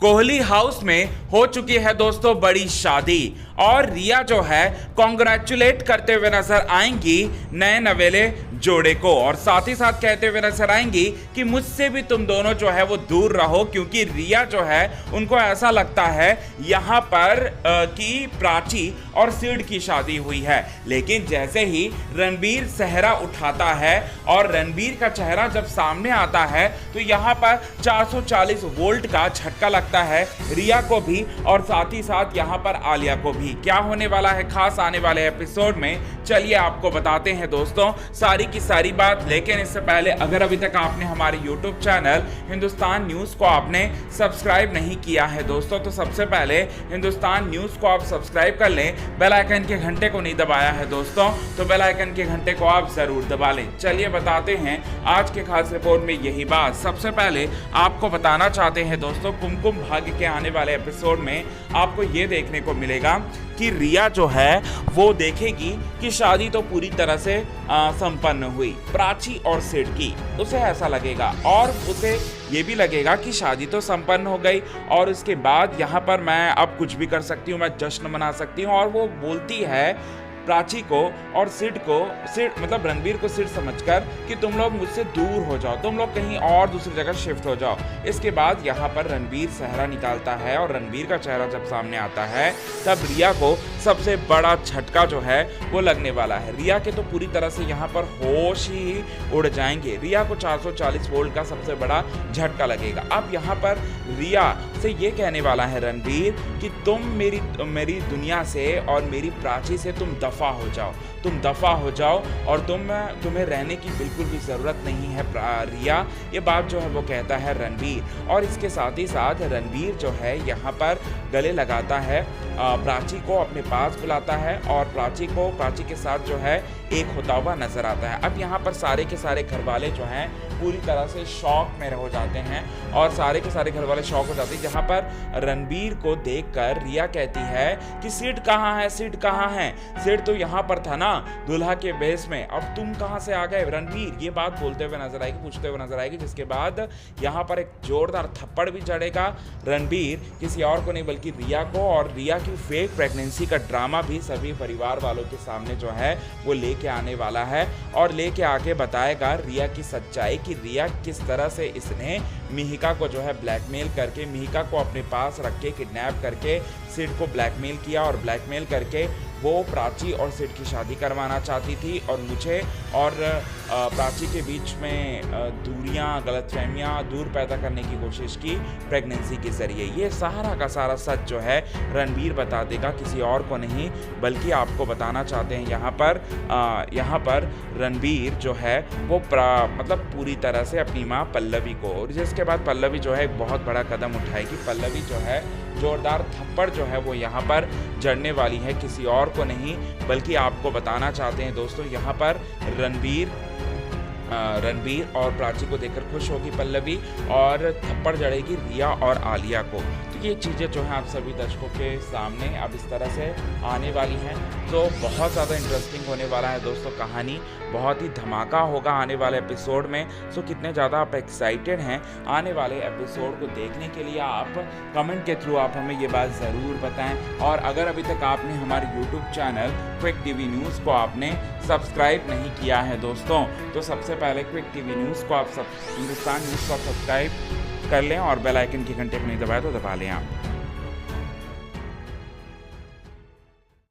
Kohli house में हो चुकी है दोस्तों बड़ी शादी और रिया जो है कॉन्ग्रेचुलेट करते हुए नजर आएंगी नए नवेले जोड़े को और साथ ही साथ कहते हुए नजर आएंगी कि मुझसे भी तुम दोनों जो है वो दूर रहो, क्योंकि रिया जो है उनको ऐसा लगता है यहाँ पर कि प्राची और सिड की शादी हुई है। लेकिन जैसे ही रणबीर सेहरा उठाता है और रणबीर का चेहरा जब सामने आता है तो यहाँ पर 440 वोल्ट का झटका लगता है रिया को भी और साथ ही साथ यहाँ पर आलिया को भी। क्या होने वाला है खास आने वाले एपिसोड में, चलिए आपको बताते हैं दोस्तों सारी की सारी बात। लेकिन इससे पहले अगर अभी तक आपने हमारे YouTube चैनल हिंदुस्तान न्यूज को आपने सब्सक्राइब नहीं किया है दोस्तों, तो सबसे पहले हिंदुस्तान न्यूज को आप सब्सक्राइब कर लें। बेल आइकन के घंटे को नहीं दबाया है दोस्तों तो बेल आइकन के घंटे को आप जरूर दबा लें। चलिए बताते हैं आज के खास रिपोर्ट में यही बात। सबसे पहले आपको बताना चाहते हैं दोस्तों कुमकुम भाग्य के आने वाले एपिसोड में आपको ये देखने को मिलेगा कि रिया जो है वो देखेगी कि शादी तो पूरी तरह से संपन्न हुई प्राची और सिड की। उसे ऐसा लगेगा और उसे ये भी लगेगा कि शादी तो संपन्न हो गई और इसके बाद यहाँ पर मैं अब कुछ भी कर सकती हूँ, मैं जश्न मना सकती हूँ। और वो बोलती है प्राची को और सिड मतलब रणबीर को सिड समझकर कि तुम लोग मुझसे दूर हो जाओ, तुम लोग कहीं और दूसरी जगह शिफ्ट हो जाओ। इसके बाद यहाँ पर रणबीर सेहरा निकालता है और रणबीर का चेहरा जब सामने आता है तब रिया को सबसे बड़ा झटका जो है वो लगने वाला है। रिया के तो पूरी तरह से यहाँ पर होश ही उड़ जाएंगे। रिया को 440 वोल्ट का सबसे बड़ा झटका लगेगा। अब यहाँ पर रिया से ये कहने वाला है रणबीर कि तुम मेरी दुनिया से और मेरी प्राची से तुम दफा हो जाओ और तुम्हें रहने की बिल्कुल भी ज़रूरत नहीं है रिया। ये बात जो है वो कहता है रणबीर और इसके साथ ही साथ रणबीर जो है यहाँ पर गले लगाता है प्राची को, अपने पास बुलाता है और प्राची के साथ जो है एक होता हुआ नजर आता है। अब यहाँ पर सारे के सारे घर वाले जो हैं पूरी तरह से शॉक में हो जाते हैं और सारे के सारे घर वाले शॉक हो जाते हैं। जहाँ पर रणबीर को देखकर रिया कहती है कि सिड कहाँ है, सिड कहाँ है? सिड तो यहाँ पर था ना दुल्हा के बेस में, अब तुम कहाँ से आ गए रणबीर? ये बात बोलते हुए नजर आएगी, पूछते हुए नजर आएगी। जिसके बाद यहाँ पर एक जोरदार थप्पड़ भी जड़ेगा रणबीर किसी और को नहीं बल्कि रिया को, और रिया की फेक प्रेगनेंसी का ड्रामा भी सभी परिवार वालों के सामने जो है वो लेके आने वाला है और लेके आके बताएगा रिया की सच्चाई कि रिया किस तरह से इसने मिहिका को जो है ब्लैकमेल करके, मिहिका को अपने पास रख के किडनैप करके सिड को ब्लैकमेल किया और ब्लैकमेल करके वो प्राची और सिड की शादी करवाना चाहती थी और मुझे और प्राची के बीच में दूरियां, गलतफहमियां दूर पैदा करने की कोशिश की प्रेगनेंसी के जरिए। ये सारा का सारा सच जो है रणबीर बता देगा, किसी और को नहीं बल्कि आपको बताना चाहते हैं। यहाँ पर रणबीर जो है वो मतलब पूरी तरह से अपनी माँ पल्लवी को, और जिसके बाद पल्लवी जो है एक बहुत बड़ा कदम उठाएगी। पल्लवी जो है जोरदार थप्पड़ जो है वो यहाँ पर जड़ने वाली है, किसी और को नहीं बल्कि आपको बताना चाहते हैं दोस्तों। यहाँ पर रणबीर और प्राची को देखकर खुश होगी पल्लवी और थप्पड़ जड़ेगी रिया और आलिया को। तो ये चीज़ें जो हैं आप सभी दर्शकों के सामने अब इस तरह से आने वाली हैं, तो बहुत ज़्यादा इंटरेस्टिंग होने वाला है दोस्तों। कहानी बहुत ही धमाका होगा आने वाले एपिसोड में। सो कितने ज़्यादा आप एक्साइटेड हैं आने वाले एपिसोड को देखने के लिए, आप कमेंट के थ्रू आप हमें ये बात ज़रूर बताएं। और अगर अभी तक आपने हमारे YouTube channel quick TV news को आपने सब्सक्राइब नहीं किया है दोस्तों, तो सबसे पहले क्विक टीवी न्यूज़ को हिंदुस्तान न्यूज़ को आप सब्सक्राइब कर लें और बेल आइकन के घंटे को नहीं दबाया तो दबा लें आप।